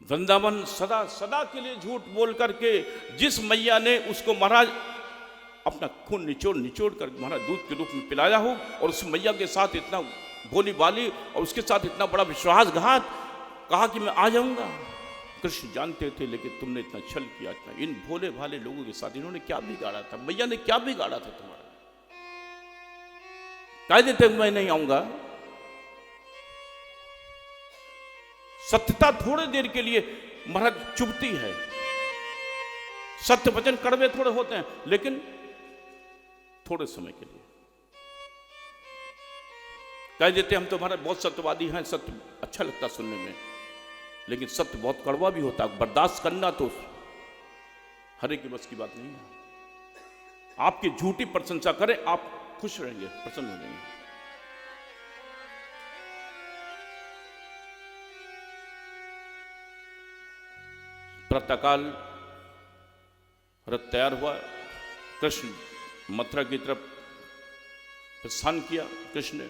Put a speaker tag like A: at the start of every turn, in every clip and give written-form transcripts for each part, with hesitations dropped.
A: वृंदावन सदा सदा के लिए झूठ बोल करके जिस मैया ने उसको महाराज अपना खून निचोड़ निचोड़ कर महाराज दूध के रूप में पिलाया हो, और उस मैया के साथ इतना बोली बाली और उसके साथ इतना बड़ा विश्वासघात, कहा कि मैं आ जाऊंगा। कृष्ण जानते थे, लेकिन तुमने इतना छल किया था इन भोले भाले लोगों के साथ। इन्होंने क्या बिगाड़ा था? मैया ने क्या बिगाड़ा था तुम्हारा? कह देते मैं नहीं आऊंगा। सत्यता थोड़े देर के लिए महाराज चुभती है, सत्य वचन कड़वे थोड़े होते हैं, लेकिन थोड़े समय के लिए कह देते हम तो महाराज बहुत सत्यवादी हैं, सत्य अच्छा लगता सुनने में, लेकिन सत्य बहुत कड़वा भी होता है। बर्दाश्त करना तो हर एक की बस की बात नहीं है। आपकी झूठी प्रशंसा करें, आप खुश रहेंगे, प्रसन्न हो जाएंगे। प्रातःकाल रथ तैयार हुआ, कृष्ण मथुरा की तरफ प्रस्थान किया। कृष्ण ने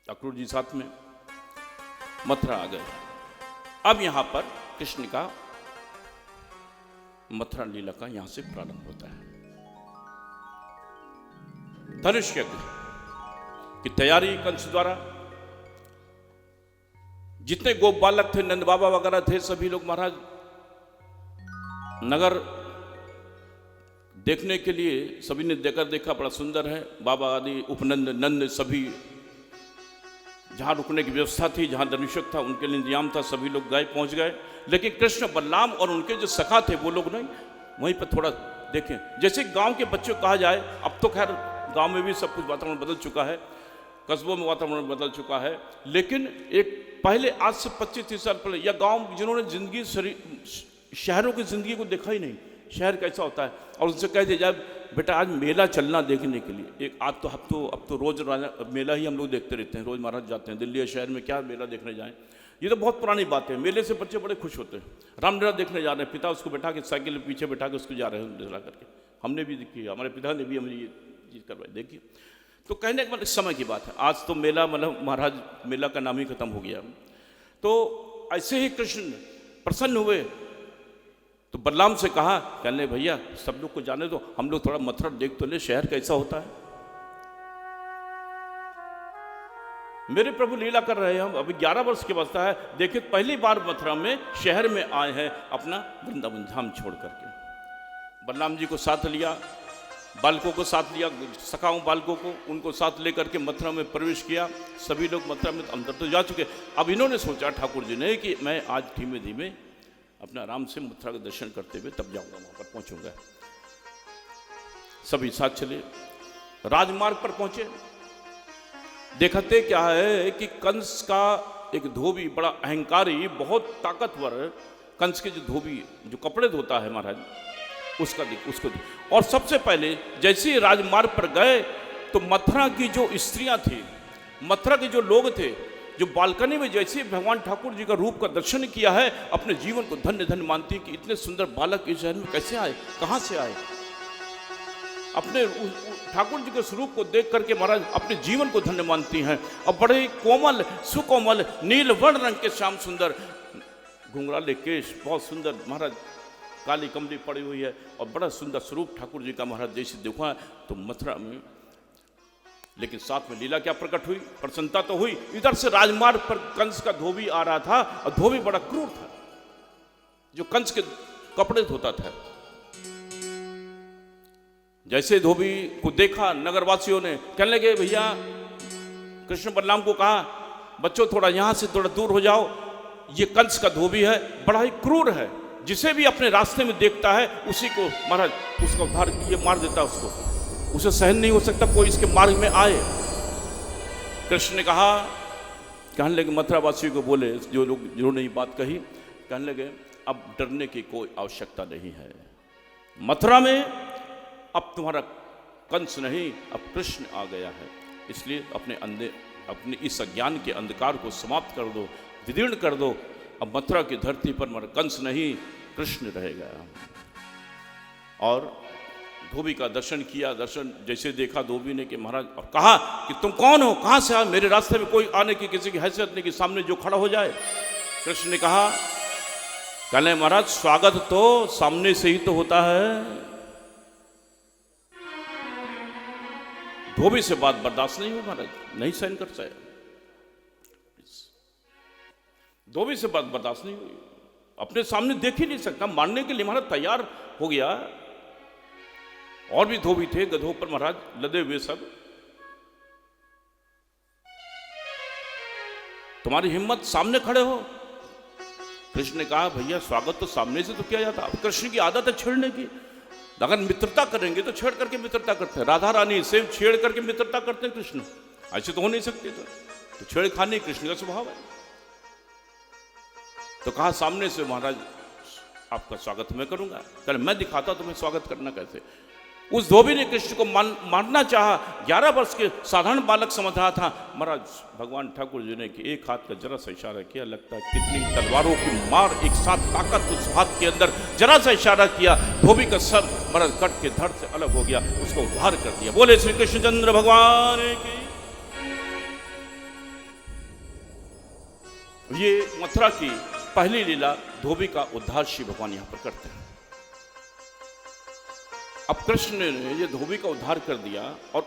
A: अक्रूर जी साथ में मथुरा आ गए। अब यहां पर कृष्ण का मथुरा लीला का यहां से प्रारंभ होता है। धनुष यज्ञ की तैयारी कंस द्वारा, जितने गोप बालक थे, नंद बाबा वगैरह थे, सभी लोग महाराज नगर देखने के लिए सभी ने देखा बड़ा सुंदर है। बाबा आदि उपनंद नंद सभी जहां रुकने की व्यवस्था थी, जहां धनुषक था उनके लिए इंतजाम था, सभी लोग गए, पहुंच गए। लेकिन कृष्ण बलराम और उनके जो सखा थे वो लोग नहीं, वहीं पर थोड़ा देखें। जैसे गांव के बच्चों को कहा जाए, अब तो खैर गांव में भी सब कुछ वातावरण बदल चुका है, कस्बों में वातावरण बदल चुका है, लेकिन एक पहले आज से 25-30 साल पहले या गांव जिन्होंने जिंदगी शहरों की जिंदगी को देखा ही नहीं, शहर कैसा होता है, और उनसे कहते जाए बेटा आज मेला चलना देखने के लिए। एक आज तो अब तो रोज मेला ही हम लोग देखते रहते हैं, रोज महाराज जाते हैं दिल्ली या शहर में, क्या मेला देखने जाएं। ये तो बहुत पुरानी बात है। मेले से बच्चे बड़े खुश होते हैं। रामलीला देखने जा रहे हैं, पिता उसको बैठा के साइकिल पीछे बैठा के उसको जा रहे हैं दिला करके। हमने भी देखी, हमारे पिता ने भी हमें ये चीज़ करवाई, देखिए। तो कहने के बाद समय की बात है, आज तो मेला मतलब महाराज मेला का नाम ही खत्म हो गया। तो ऐसे ही कृष्ण प्रसन्न हुए तो बलराम से कहा, कहने भैया सब लोग को जाने दो, हम लोग थोड़ा मथुरा देख तो ले, शहर कैसा होता है। मेरे प्रभु लीला कर रहे हैं, हम अभी 11 वर्ष की अवस्था है, देखिए पहली बार मथुरा में शहर में आए हैं अपना वृंदावन धाम छोड़ करके। बलराम जी को साथ लिया, बालकों को साथ लिया, सखाओं बालकों को, उनको साथ लेकर के मथुरा में प्रवेश किया। सभी लोग मथुरा में अंदर तो जा चुके। अब इन्होंने सोचा ठाकुर जी ने कि मैं आज धीमे धीमे अपना आराम से मथुरा का दर्शन करते हुए तब जाऊंगा, वहां पर पहुंचूंगा। सभी साथ चले, राजमार्ग पर पहुंचे। देखते क्या है कि कंस का एक धोबी, बड़ा अहंकारी, बहुत ताकतवर कंस के जो धोबी जो कपड़े धोता है महाराज, उसको और सबसे पहले जैसे ही राजमार्ग पर गए तो मथुरा की जो स्त्रियां थी, मथुरा के जो लोग थे, जो बालकनी में जैसे भगवान ठाकुर जी का रूप का दर्शन किया है, अपने जीवन को धन्य धन्य मानती है कि इतने सुंदर बालक इस शहर में कैसे आए, कहां से आए। अपने ठाकुर जी के स्वरूप को देख करके महाराज अपने जीवन को धन्य मानती हैं। और बड़े कोमल सुकोमल नील वर्ण रंग के श्याम सुंदर घुंघराले केश, बहुत सुंदर महाराज, काली कमली पड़ी हुई है और बड़ा सुंदर स्वरूप ठाकुर जी का महाराज जैसे देखा तो मथुरा में। लेकिन साथ में लीला क्या प्रकट हुई, प्रसन्नता तो हुई। इधर से राजमार्ग पर कंस का धोबी आ रहा था और धोबी बड़ा क्रूर था, जो कंस के कपड़े धोता था। जैसे धोबी को देखा नगरवासियों ने कहने लगे, भैया कृष्ण बलराम को कहा, बच्चों थोड़ा यहां से थोड़ा दूर हो जाओ, ये कंस का धोबी है, बड़ा ही क्रूर है, जिसे भी अपने रास्ते में देखता है उसी को महाराज उसका उद्धार ये मार देता है, उसको उसे सहन नहीं हो सकता कोई इसके मार्ग में आए। कृष्ण ने कहा, कहने लगे मथुरा वासियों को बोले, जो लोग जिन्होंने ये बात कही, कहने लगे अब डरने की कोई आवश्यकता नहीं है। मथुरा में अब तुम्हारा कंस नहीं, अब कृष्ण आ गया है, इसलिए अपने इस अज्ञान के अंधकार को समाप्त कर दो, विदीर्ण कर दो। अब मथुरा की धरती पर मर कंस नहीं, कृष्ण रहेगा। और धोबी का दर्शन किया, दर्शन जैसे देखा धोबी ने कि महाराज, और कहा कि तुम कौन हो, कहां से आए, मेरे रास्ते में कोई आने की किसी की हैसियत नहीं कि सामने जो खड़ा हो जाए। कृष्ण ने कहा, कहने महाराज स्वागत तो सामने से ही तो होता है, धोबी से बात बर्दाश्त नहीं हो महाराज, नहीं सहन कर पाया, धोबी से बात बर्दाश्त नहीं हुई, अपने सामने देख ही नहीं सकता, मारने के लिए महाराज तैयार हो गया। और भी धोबी थे गधों पर महाराज लदे हुए सब, तुम्हारी हिम्मत सामने खड़े हो। कृष्ण ने कहा भैया स्वागत तो सामने से तो किया जाता, अब कृष्ण की आदत है छेड़ने की, अगर मित्रता करेंगे तो छेड़ करके मित्रता करते हैं, राधा रानी से छेड़ करके मित्रता करते हैं कृष्ण, ऐसे तो हो नहीं सकते, तो छेड़खानी कृष्ण का स्वभाव है। तो कहा सामने से महाराज आपका स्वागत मैं करूंगा, कल मैं दिखाता तुम्हें स्वागत करना कैसे। उस धोबी ने कृष्ण को मारना चाहा, 11 वर्ष के साधारण बालक समझ रहा था, महाराज भगवान ठाकुर जी ने कि एक हाथ का जरा सा इशारा किया, लगता है कितनी तलवारों की मार एक साथ ताकत उस हाथ के अंदर, जरा सा इशारा किया, धोबी का सर महाराज कट के धड़ से अलग हो गया, उसको उद्धार कर दिया। बोले श्री कृष्णचंद्र भगवान की। ये मथुरा की पहली लीला धोबी का उद्धार श्री भगवान यहां पर करते हैं। अब कृष्ण ने ये धोबी का उद्धार कर दिया,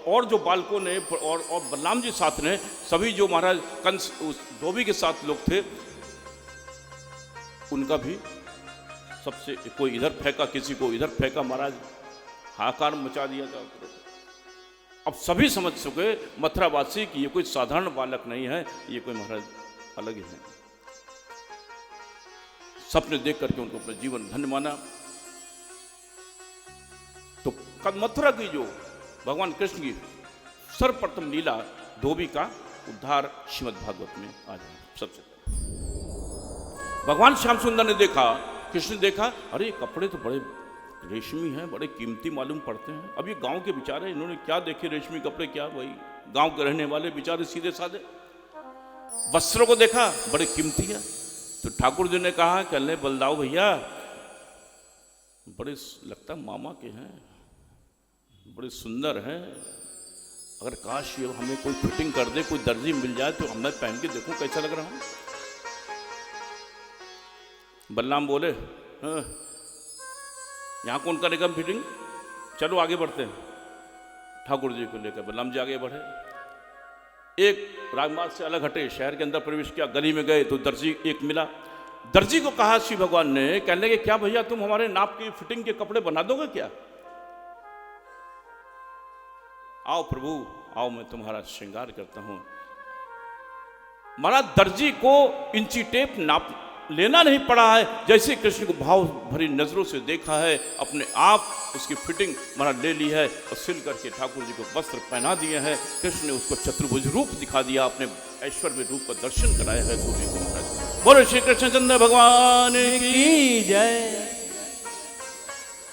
A: और जो बालकों ने और बलराम जी साथ ने, सभी जो महाराज कंस उस धोबी के साथ लोग थे, उनका भी सबसे कोई इधर फेंका, किसी को इधर फेंका, महाराज हाहाकार मचा दिया था। अब सभी समझ चुके मथुरावासी कि ये कोई साधारण बालक नहीं है, ये कोई महाराज अलग ही है। सबने देख करके उनको अपना जीवन धन्य माना। तो मथुरा की जो भगवान कृष्ण की सर्वप्रथम लीला धोबी का उद्धार श्रीमद् भागवत में आ जाए। सबसे भगवान श्याम सुंदर ने देखा, कृष्ण ने देखा, अरे ये कपड़े तो बड़े रेशमी हैं, बड़े कीमती मालूम पड़ते हैं। अब ये गांव के बेचारे, इन्होंने क्या देखे रेशमी कपड़े, क्या वही गांव के रहने वाले बेचारे सीधे साधे। वस्त्रों को देखा, बड़े कीमती है। तो ठाकुर जी ने कहा, कहने बलदाऊ भैया बड़े लगता मामा के हैं, बड़े सुंदर हैं, अगर काश ये हमें कोई फिटिंग कर दे, कोई दर्जी मिल जाए तो हमें पहन के देखूं कैसा लग रहा हूं। बलराम बोले, हाँ, यहां कौन करेगा फिटिंग, चलो आगे बढ़ते हैं। ठाकुर जी को लेकर बलराम जी आगे बढ़े, एक राजमार्ग से अलग हटे, शहर के अंदर प्रवेश किया, गली में गए तो दर्जी एक मिला। दर्जी को कहा श्री भगवान ने, कहने लगे क्या भैया तुम हमारे नाप की फिटिंग के कपड़े बना दोगे क्या? आओ प्रभु आओ, मैं तुम्हारा श्रृंगार करता हूं। महाराज दर्जी को इंची टेप नाप लेना नहीं पड़ा है, जैसे कृष्ण को भाव भरी नजरों से देखा है, अपने आप उसकी फिटिंग महाराज ले ली है और सिल करके ठाकुर जी को वस्त्र पहना दिए हैं। कृष्ण ने उसको चतुर्भुज रूप दिखा दिया, अपने ऐश्वर्य रूप का दर्शन कराया है धोबी को। महाराज बोलो श्री कृष्णचंद्र भगवान की जय।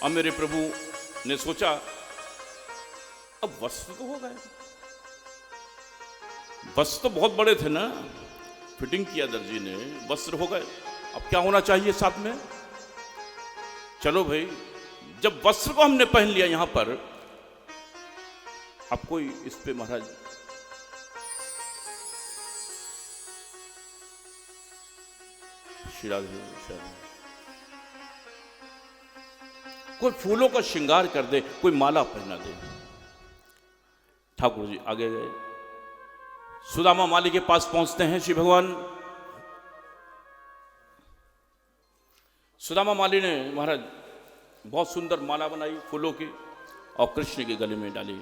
A: अब मेरे प्रभु ने सोचा अब वस्त्र तो हो गए, वस्त्र तो बहुत बड़े थे ना, फिटिंग किया दर्जी ने, वस्त्र हो गए, अब क्या होना चाहिए साथ में? चलो भाई, जब वस्त्र को हमने पहन लिया यहां पर, अब कोई इस पे महाराज कोई फूलों का श्रृंगार कर दे, कोई माला पहना दे। ठाकुर जी आगे गए, सुदामा माली के पास पहुंचते हैं श्री भगवान। सुदामा माली ने महाराज बहुत सुंदर माला बनाई फूलों की और कृष्ण के गले में डाली।